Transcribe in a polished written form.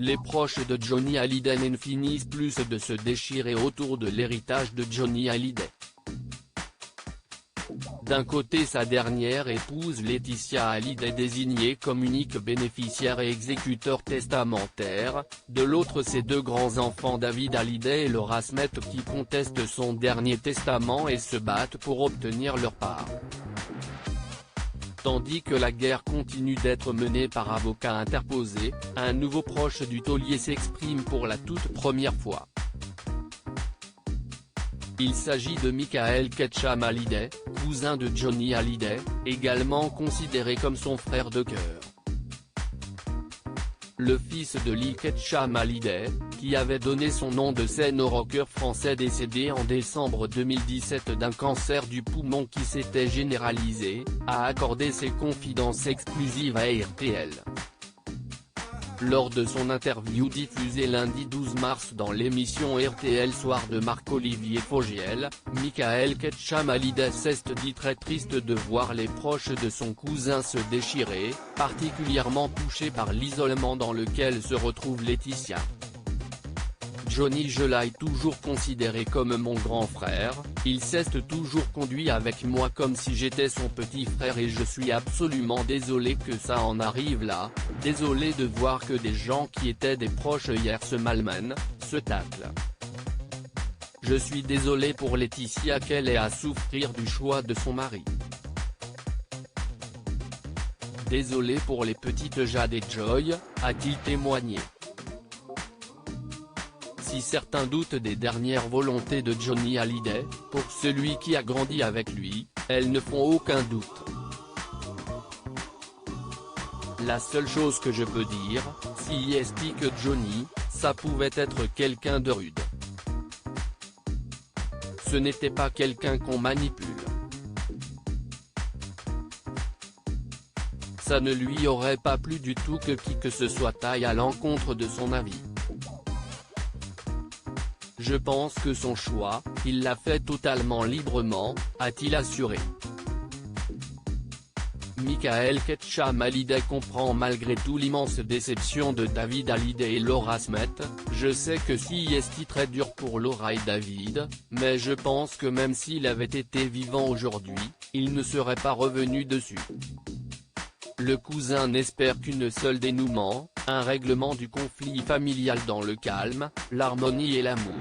Les proches de Johnny Hallyday n'en finissent plus de se déchirer autour de l'héritage de Johnny Hallyday. D'un côté sa dernière épouse Laetitia Hallyday désignée comme unique bénéficiaire et exécuteur testamentaire, de l'autre ses deux grands-enfants David Hallyday et Laura Smith qui contestent son dernier testament et se battent pour obtenir leur part. Tandis que la guerre continue d'être menée par avocats interposés, un nouveau proche du taulier s'exprime pour la toute première fois. Il s'agit de Michael Ketcham Hallyday, cousin de Johnny Hallyday, également considéré comme son frère de cœur. Le fils de Lee Ketcham Hallyday, qui avait donné son nom de scène au rocker français décédé en décembre 2017 d'un cancer du poumon qui s'était généralisé, a accordé ses confidences exclusives à RTL. Lors de son interview diffusée lundi 12 mars dans l'émission RTL Soir de Marc-Olivier Fogiel, Michael Ketcham Hallyday s'est dit très triste de voir les proches de son cousin se déchirer, particulièrement touché par l'isolement dans lequel se retrouve Laetitia. Johnny, je l'ai toujours considéré comme mon grand frère, il s'est toujours conduit avec moi comme si j'étais son petit frère et je suis absolument désolé que ça en arrive là, désolé de voir que des gens qui étaient des proches hier se malmènent, se taclent. Je suis désolé pour Laetitia qu'elle ait à souffrir du choix de son mari. Désolé pour les petites Jade et Joy, a-t-il témoigné. Si certains doutent des dernières volontés de Johnny Hallyday, pour celui qui a grandi avec lui, elles ne font aucun doute. La seule chose que je peux dire, si est que Johnny, ça pouvait être quelqu'un de rude. Ce n'était pas quelqu'un qu'on manipule. Ça ne lui aurait pas plu du tout que qui que ce soit aille à l'encontre de son avis. Je pense que son choix, il l'a fait totalement librement, a-t-il assuré. Michael Ketcham Hallyday comprend malgré tout l'immense déception de David Hallyday et Laura Smith. Je sais que c'est très dur pour Laura et David, mais je pense que même s'il avait été vivant aujourd'hui, il ne serait pas revenu dessus. Le cousin n'espère qu'une seule dénouement, un règlement du conflit familial dans le calme, l'harmonie et l'amour.